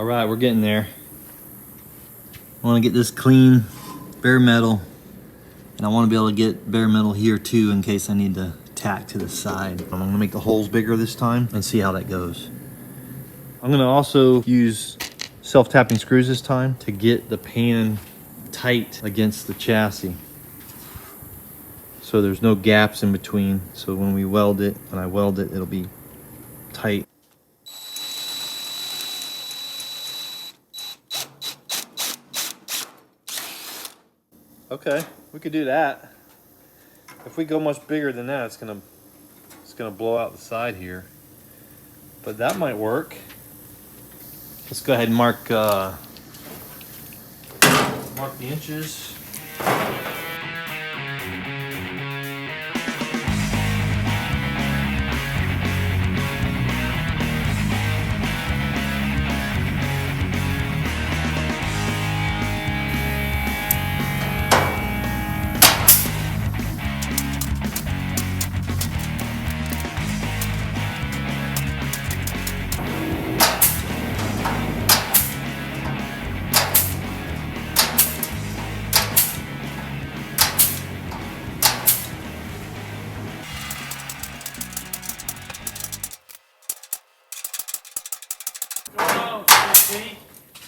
All right, we're getting there. I want to get this clean, bare metal. And I want to be able to get bare metal here too in case I need to tack to the side. I'm gonna make the holes bigger this time and see how that goes. I'm gonna also use self-tapping screws this time to get the pan tight against the chassis. So there's no gaps in between. So when we weld it, when I weld it, it'll be tight. Okay, we could do that. If we go much bigger than that, it's gonna blow out the side here. But that might work. Let's go ahead and mark the inches.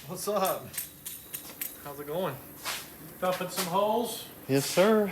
What's up? How's it going? Dumping some holes. Yes, sir.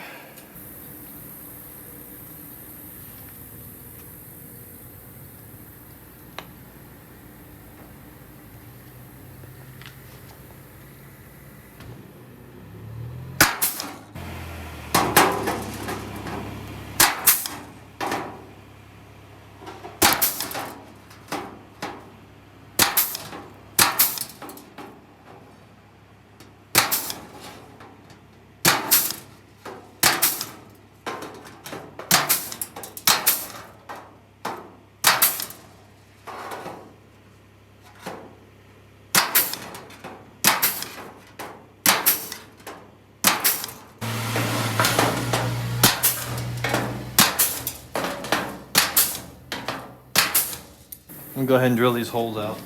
I'm gonna go ahead and drill these holes out.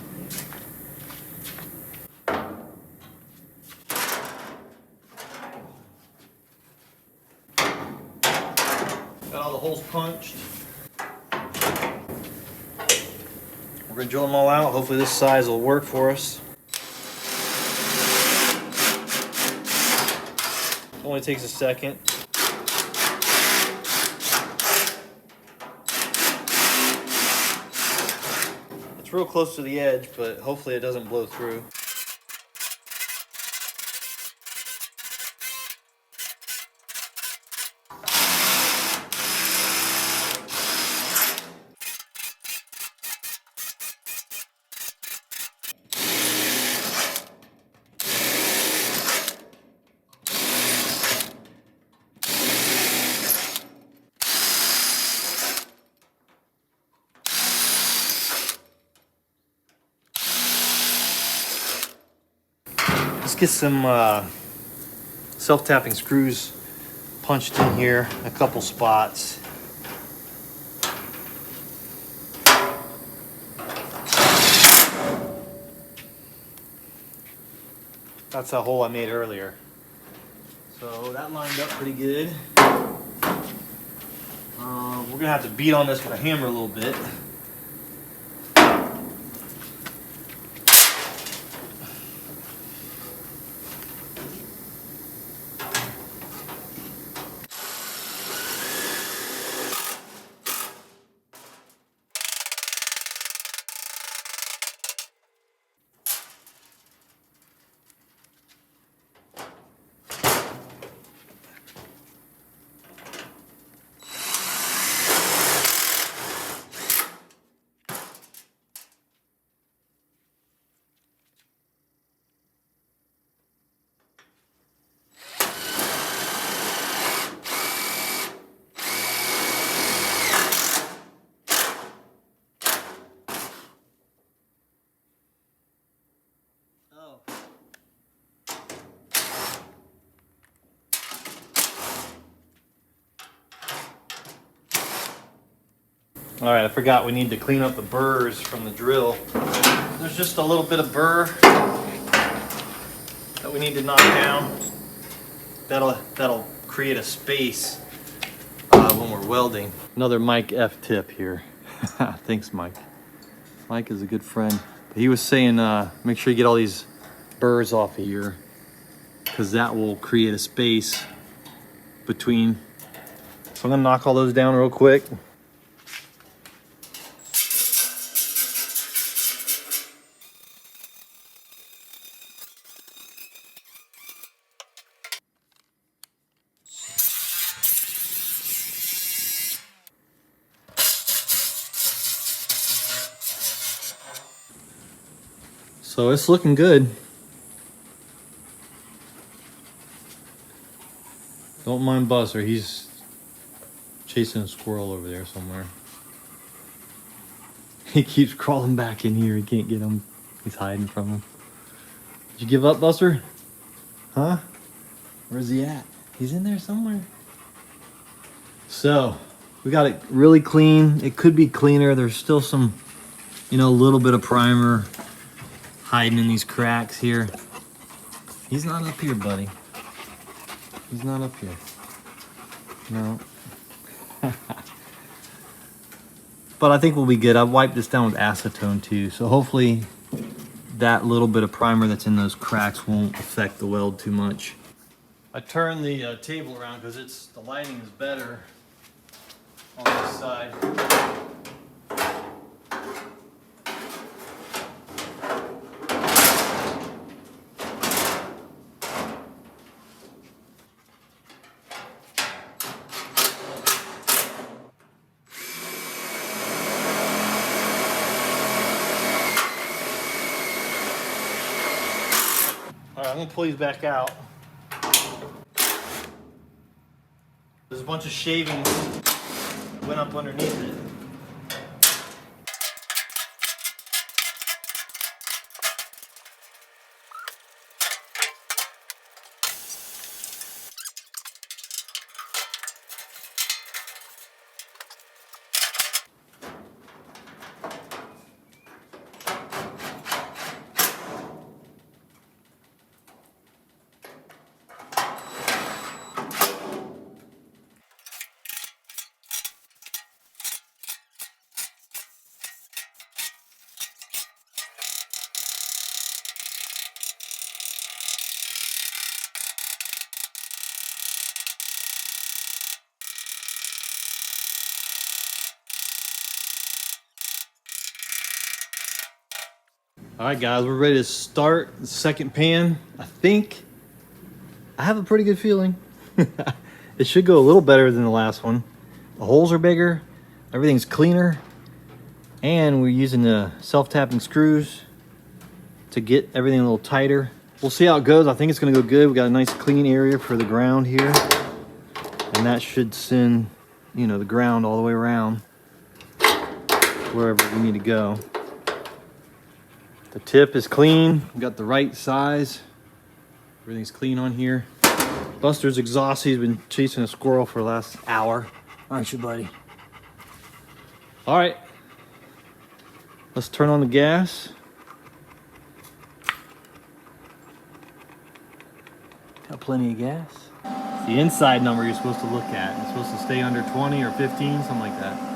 Got all the holes punched. We're gonna drill them all out. Hopefully this size will work for us. It only takes a second. It's real close to the edge, but hopefully it doesn't blow through. Let's get some self-tapping screws punched in here, a couple spots. That's a hole I made earlier. So that lined up pretty good. We're gonna have to beat on this with a hammer a little bit. All right, I forgot we need to clean up the burrs from the drill. there's just a little bit of burr that we need to knock down. That'll create a space when we're welding. Another Mike F tip here. Thanks, Mike. Mike is a good friend. He was saying make sure you get all these burrs off of here, because that will create a space between. So I'm gonna knock all those down real quick. So it's looking good. Don't mind Buster, he's chasing a squirrel over there somewhere. He keeps crawling back in here, he can't get him. He's hiding from him. Did you give up, Buster? Huh? Where's he at? He's in there somewhere. So, we got it really clean. It could be cleaner. There's still some, a little bit of primer hiding in these cracks here. He's not up here, buddy. He's not up here. No. But I think we'll be good. I've wiped this down with acetone too, so hopefully that little bit of primer that's in those cracks won't affect the weld too much. I turned the table around because the lighting is better on this side. Alright, I'm going to pull these back out. There's a bunch of shavings that went up underneath it. All right, guys, we're ready to start the second pan. I have a pretty good feeling. It should go a little better than the last one. The holes are bigger, everything's cleaner, and we're using the self-tapping screws to get everything a little tighter. We'll see how it goes. I think it's gonna go good. We got a nice clean area for the ground here, and that should send, the ground all the way around wherever we need to go. The tip is clean. We got the right size. Everything's clean on here. Buster's exhausted. He's been chasing a squirrel for the last hour. Aren't you, buddy? All right. Let's turn on the gas. Got plenty of gas. It's the inside number you're supposed to look at. It's supposed to stay under 20 or 15, something like that.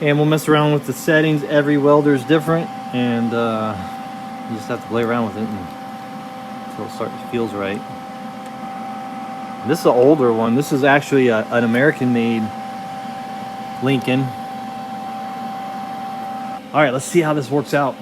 And we'll mess around with the settings. Every welder is different, and you just have to play around with it until it feels right. This is an older one. This is actually an American-made Lincoln. All right, let's see how this works out.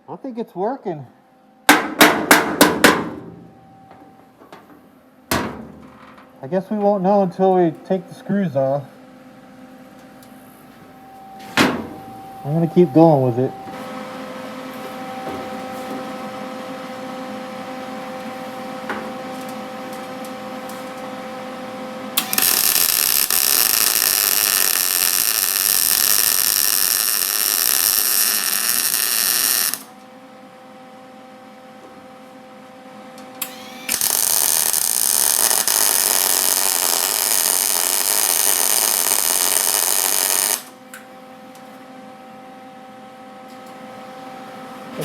I think it's working. I guess we won't know until we take the screws off. I'm gonna keep going with it.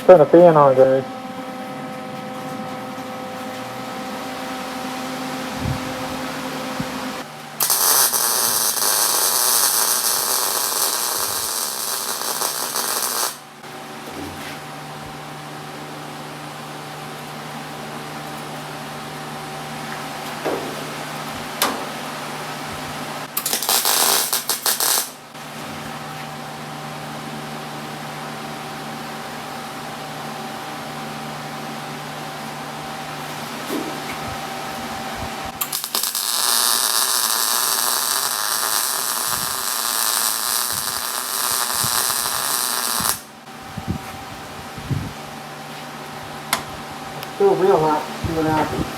turn the fan on, guys. Still real hot. See what happens.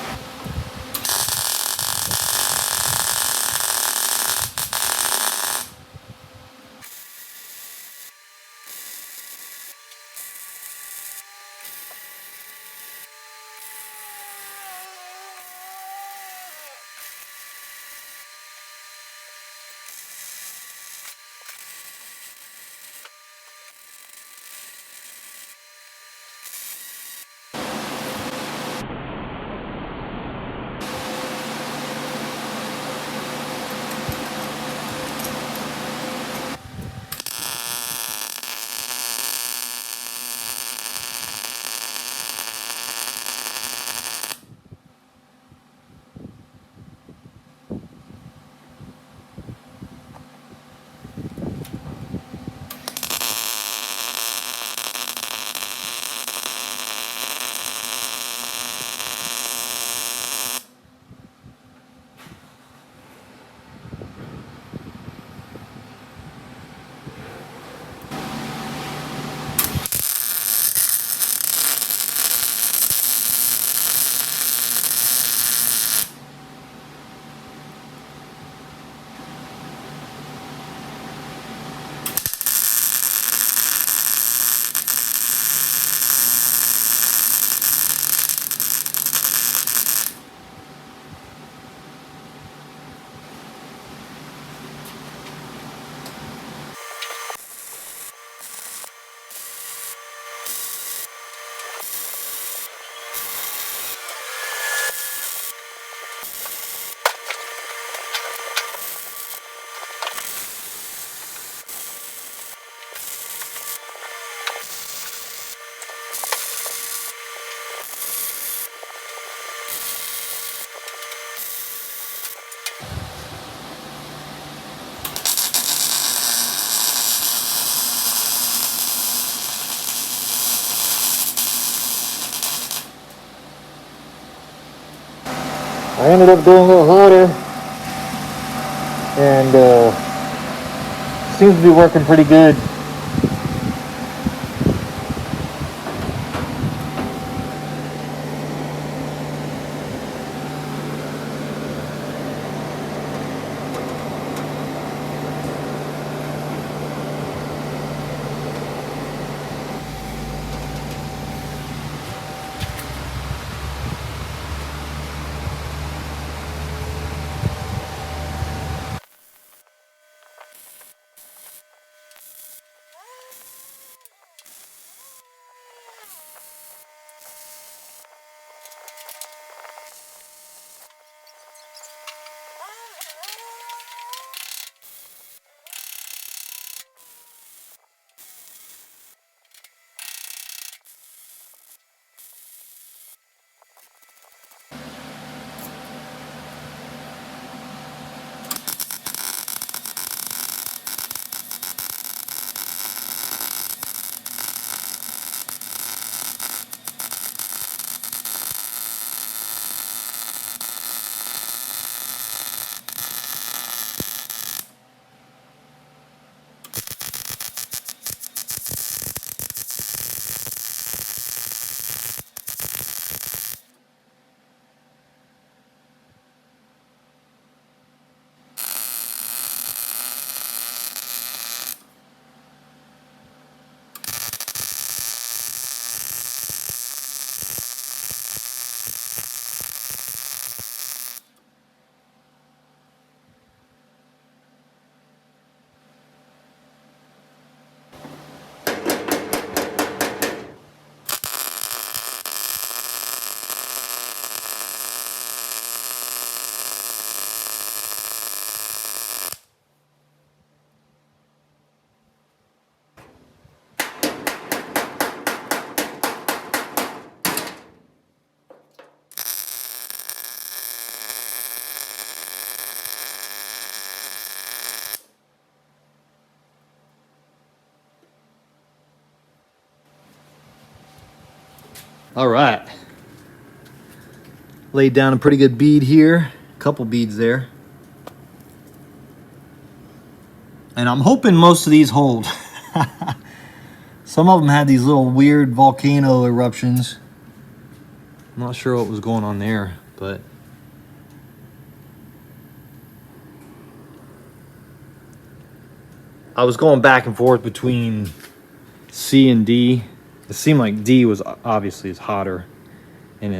I ended up going a little hotter, and seems to be working pretty good. All right. Laid down a pretty good bead here. A couple beads there. And I'm hoping most of these hold. Some of them had these little weird volcano eruptions. I'm not sure what was going on there, but I was going back and forth between C and D. It seemed like D was obviously is hotter, and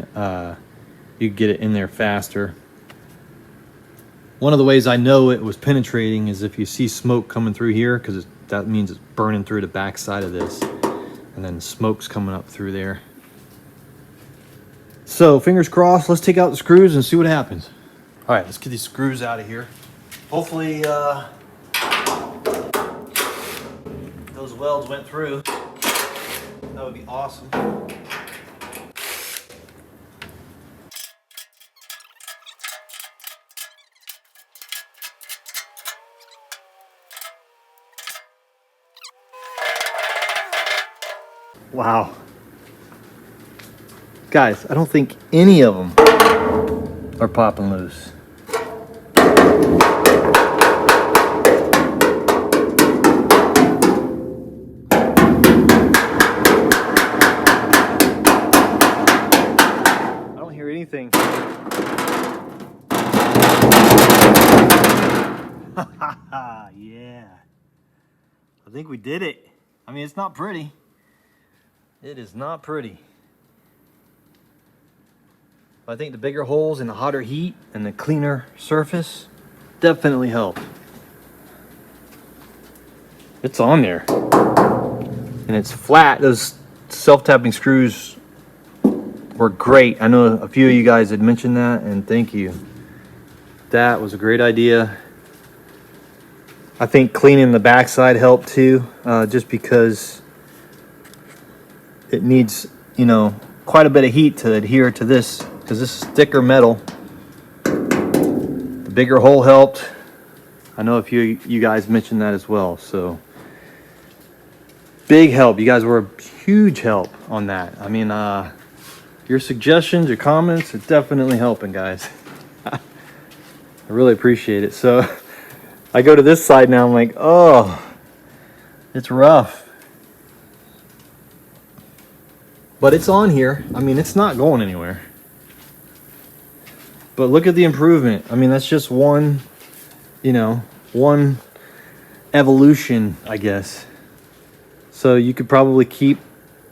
you could get it in there faster. One of the ways I know it was penetrating is if you see smoke coming through here, because that means it's burning through the back side of this, and then the smoke's coming up through there. So fingers crossed, let's take out the screws and see what happens. All right, let's get these screws out of here. Hopefully those welds went through. That would be awesome. Wow. Guys, I don't think any of them are popping loose. I don't hear anything. Yeah. I think we did it. I mean, it's not pretty. It is not pretty. I think the bigger holes and the hotter heat and the cleaner surface definitely help. It's on there. And it's flat. Those self-tapping screws were great. I know a few of you guys had mentioned that, and thank you. That was a great idea. I think cleaning the backside helped too, just because it needs, you know, quite a bit of heat to adhere to this, because this is thicker metal. The bigger hole helped. I know a few of you guys mentioned that as well, so big help. You guys were a huge help on that. I mean, your suggestions, your comments are definitely helping, guys. I really appreciate it. So I go to this side now, I'm like, oh, it's rough. But it's on here. I mean, it's not going anywhere. But look at the improvement. I mean, that's just one, you know, one evolution, I guess. So you could probably keep,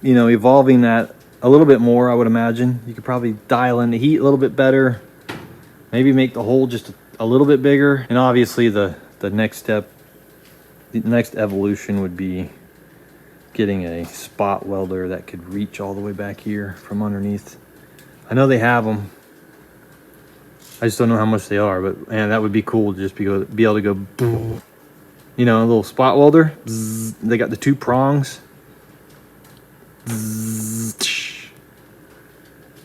you know, evolving that a little bit more, I would imagine. You could probably dial in the heat a little bit better. Maybe make the hole just a little bit bigger. And obviously the next step, the next evolution would be getting a spot welder that could reach all the way back here from underneath. I know they have them. I just don't know how much they are, but man, that would be cool to just be able to go, boom. You know, a little spot welder. Bzz. They got the two prongs. Bzz.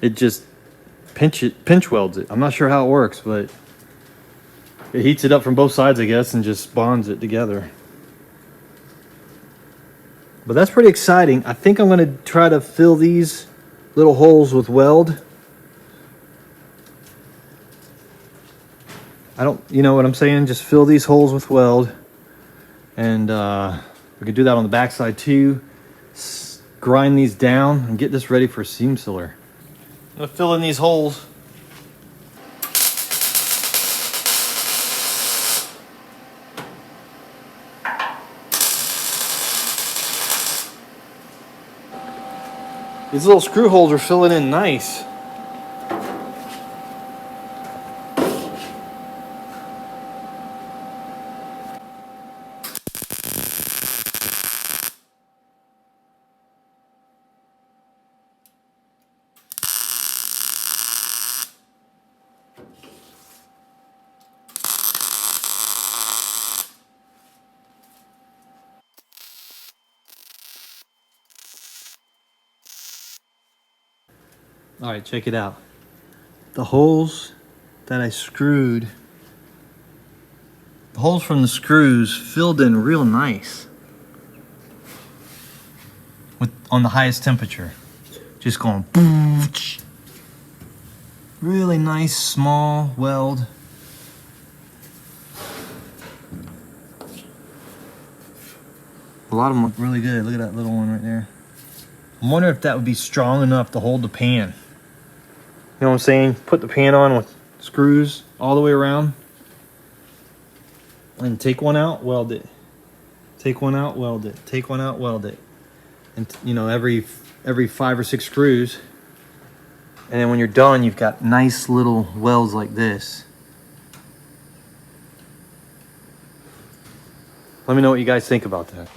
It just pinch welds it. I'm not sure how it works, but it heats it up from both sides, I guess, and just bonds it together. But that's pretty exciting. I think I'm going to try to fill these little holes with weld. You know what I'm saying? Just fill these holes with weld. And we could do that on the backside too. Grind these down and get this ready for a seam sealer. I'm going to fill in these holes. These little screw holes are filling in nice. All right, check it out. The holes that I screwed, the holes from the screws filled in real nice on the highest temperature. Just going really nice small weld. A lot of them look really good. Look at that little one right there. I'm wondering if that would be strong enough to hold the pan. You know what I'm saying? Put the pan on with screws all the way around. And take one out, weld it. Take one out, weld it. Take one out, weld it. And you know, every 5 or 6 screws. And then when you're done, you've got nice little welds like this. Let me know what you guys think about that.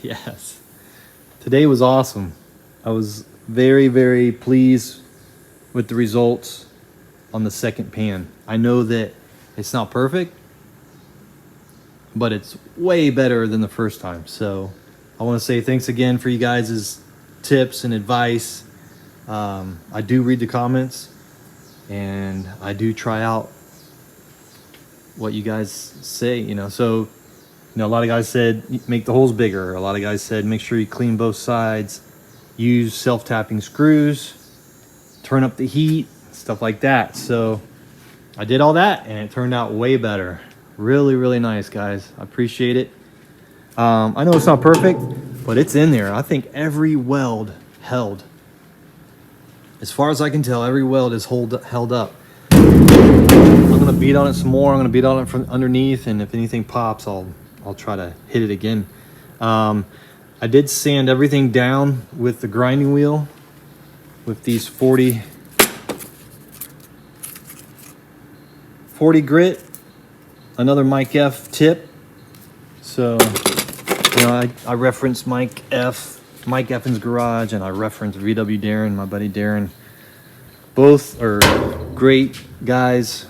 Yes. Today was awesome. I was very, very pleased with the results on the second pan. I know that it's not perfect, but it's way better than the first time. So I want to say thanks again for you guys' tips and advice. I do read the comments and I do try out what you guys say, you know. So you know, a lot of guys said make the holes bigger. A lot of guys said make sure you clean both sides, use self-tapping screws, turn up the heat, stuff like that. So I did all that and it turned out way better. Really, really nice, guys. I appreciate it. I know it's not perfect, but it's in there. I think every weld held. As far as I can tell, every weld is held up. I'm gonna beat on it some more. I'm gonna beat on it from underneath, and if anything pops, I'll try to hit it again. I did sand everything down with the grinding wheel with these 40 grit, another Mike F tip. So, you know, I reference Mike Effen's Garage, and I reference VW Darren, my buddy Darren. Both are great guys.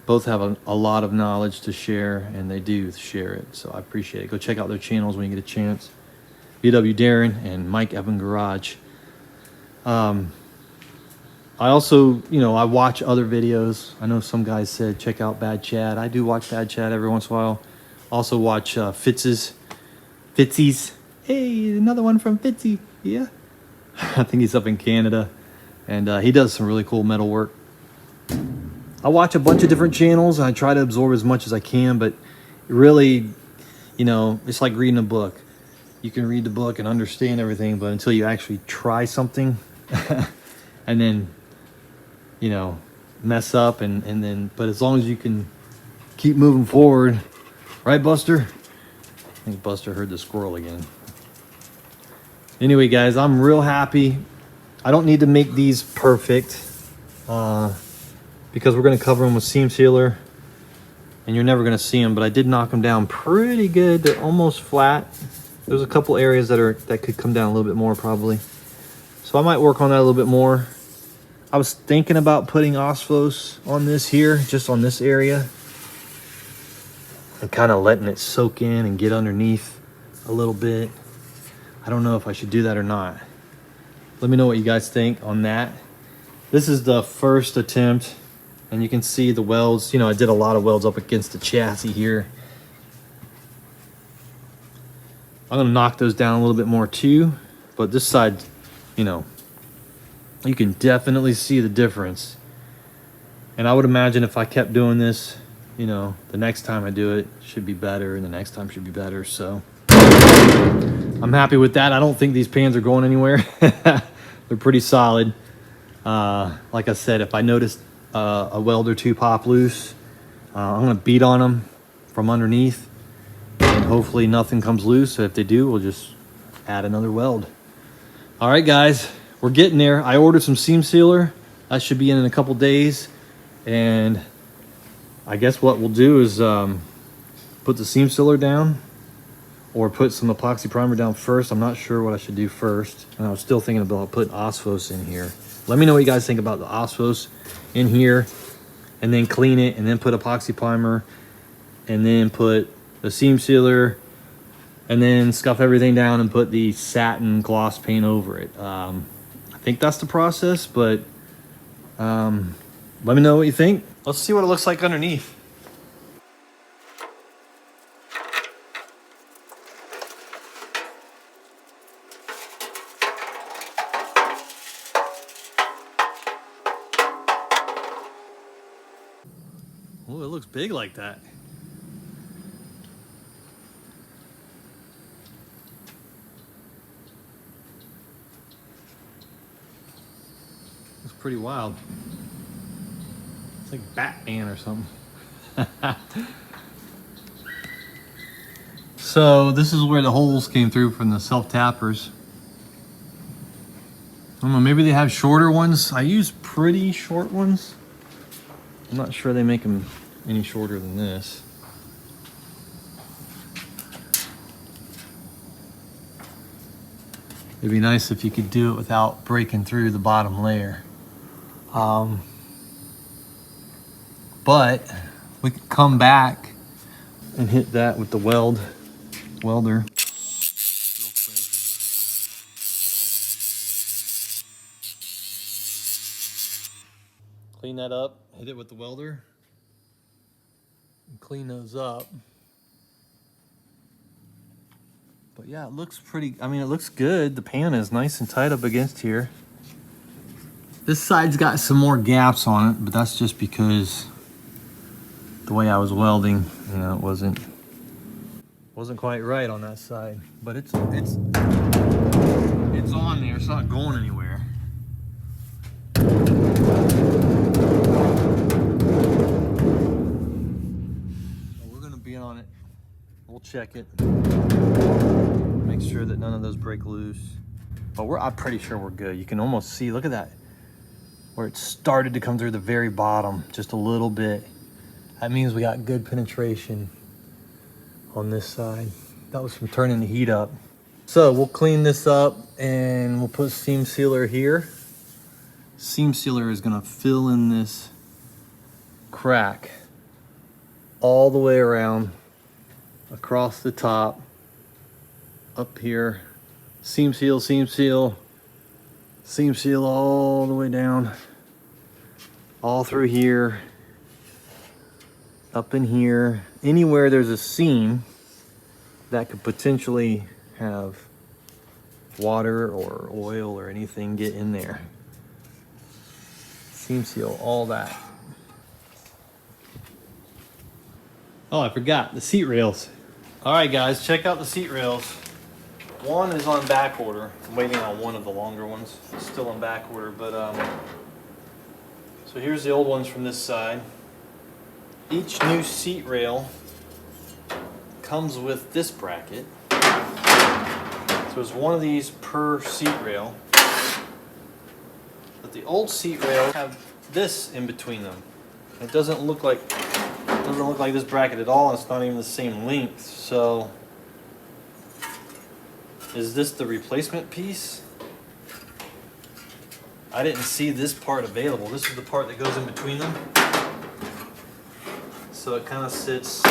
Both have a lot of knowledge to share, and they do share it, so I appreciate it. Go check out their channels when you get a chance. VW Darren and Mike Evan Garage. I also, you know, I watch other videos. I know some guys said check out Bad Chad. I do watch Bad Chad every once in a while. Also watch Fitzy's. Hey, another one from Fitzy. Yeah. I think he's up in Canada, and he does some really cool metal work. I watch a bunch of different channels and I try to absorb as much as I can, but really, you know, it's like reading a book. You can read the book and understand everything, but until you actually try something and then, you know, mess up and then, but as long as you can keep moving forward, right, Buster? I think Buster heard the squirrel again. Anyway, guys, I'm real happy. I don't need to make these perfect. Because we're going to cover them with seam sealer and you're never going to see them, but I did knock them down pretty good. They're almost flat. There's a couple areas that could come down a little bit more probably, so I might work on that a little bit more. I was thinking about putting Osphos on this here, just on this area, and kind of letting it soak in and get underneath a little bit. I don't know if I should do that or not. Let me know what you guys think on that. This is the first attempt. And you can see the welds. You know, I did a lot of welds up against the chassis here. I'm gonna knock those down a little bit more too. But this side, you know, you can definitely see the difference. And I would imagine if I kept doing this, you know, the next time I do it should be better, and the next time should be better. So I'm happy with that. I don't think these pans are going anywhere. They're pretty solid. Like I said, if I noticed a weld or two pop loose, I'm gonna beat on them from underneath, and hopefully nothing comes loose. So if they do, we'll just add another weld. All right, guys, we're getting there. I ordered some seam sealer. That should be in a couple days, and I guess what we'll do is put the seam sealer down or put some epoxy primer down first. I'm not sure what I should do first, and I was still thinking about putting Osphos in here. Let me know what you guys think about the Osphos in here, and then clean it, and then put epoxy primer, and then put the seam sealer, and then scuff everything down and put the satin gloss paint over it. I think that's the process, but let me know what you think. Let's see what it looks like underneath. Oh, it looks big like that. It's pretty wild. It's like Batman or something. So this is where the holes came through from the self-tappers. I don't know, maybe they have shorter ones. I use pretty short ones. I'm not sure they make them any shorter than this. It'd be nice if you could do it without breaking through the bottom layer. But we could come back and hit that with the welder. Clean that up, hit it with the welder, and clean those up. But yeah, it looks pretty, I mean, it looks good. The pan is nice and tight up against here. This side's got some more gaps on it, but that's just because the way I was welding, you know, it wasn't quite right on that side. But it's on there, it's not going anywhere. We're gonna be on it. We'll check it. Make sure that none of those break loose. But I'm pretty sure we're good. You can almost see, look at that, where it started to come through the very bottom, just a little bit. That means we got good penetration on this side. That was from turning the heat up. So we'll clean this up and we'll put seam sealer here. Seam sealer is gonna fill in this crack all the way around, across the top, up here. Seam seal, seam seal, seam seal all the way down, all through here, up in here. Anywhere there's a seam that could potentially have water or oil or anything get in there. Seam seal all that. Oh, I forgot the seat rails. All right, guys, check out the seat rails. One is on back order. I'm waiting on one of the longer ones. It's still on back order, but so here's the old ones from this side. Each new seat rail comes with this bracket. So there's one of these per seat rail. But the old seat rails have this in between them. It doesn't look like this bracket at all, and it's not even the same length. So is this the replacement piece? I didn't see this part available. This is the part that goes in between them. So it kind of sits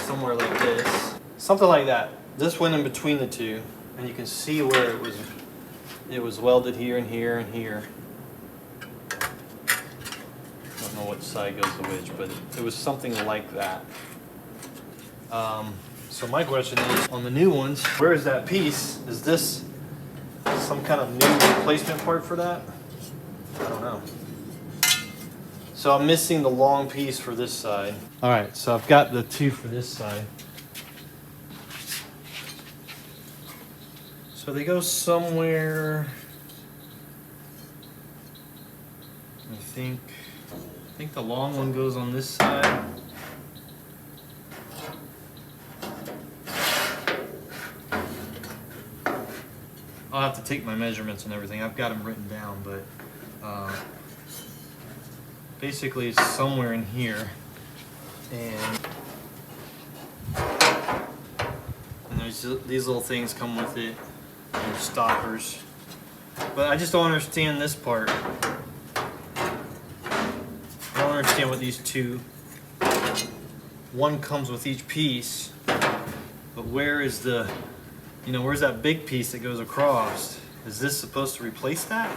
somewhere like this. Something like that. This went in between the two, and you can see where it was welded here and here and here. I don't know which side goes to which, but it was something like that. So my question is, on the new ones, where is that piece? Is this some kind of new replacement part for that? I don't know. So I'm missing the long piece for this side. All right, so I've got the two for this side. So they go somewhere, I think the long one goes on this side. I'll have to take my measurements and everything. I've got them written down, but basically it's somewhere in here. And there's these little things come with it. There's stoppers. But I just don't understand this part. I don't understand what these two, one comes with each piece, but But where is the, where's that big piece that goes across? Is this supposed to replace that?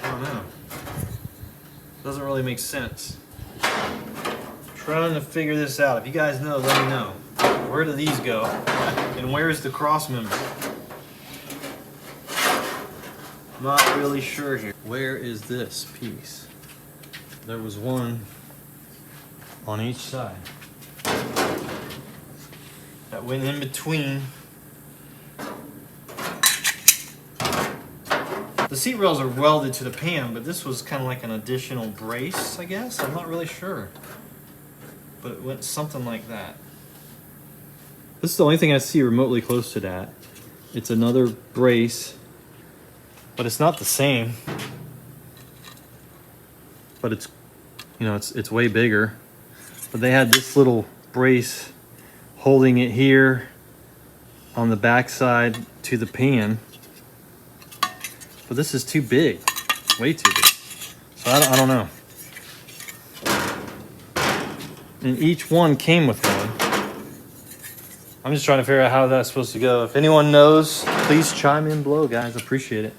I don't know. Doesn't really make sense. Trying to figure this out. If you guys know, let me know. Where do these go? And where's the cross member? Not really sure here. Where is this piece? There was one on each side that went in between. The seat rails are welded to the pan, but this was kind of like an additional brace, I guess. I'm not really sure. But it went something like that. This is the only thing I see remotely close to that. It's another brace, but it's not the same. But it's, it's way bigger. But they had this little brace holding it here on the back side to the pan. But this is too big, way too big. So I don't know. And each one came with one. I'm just trying to figure out how that's supposed to go. If anyone knows, please chime in below, guys. Appreciate it.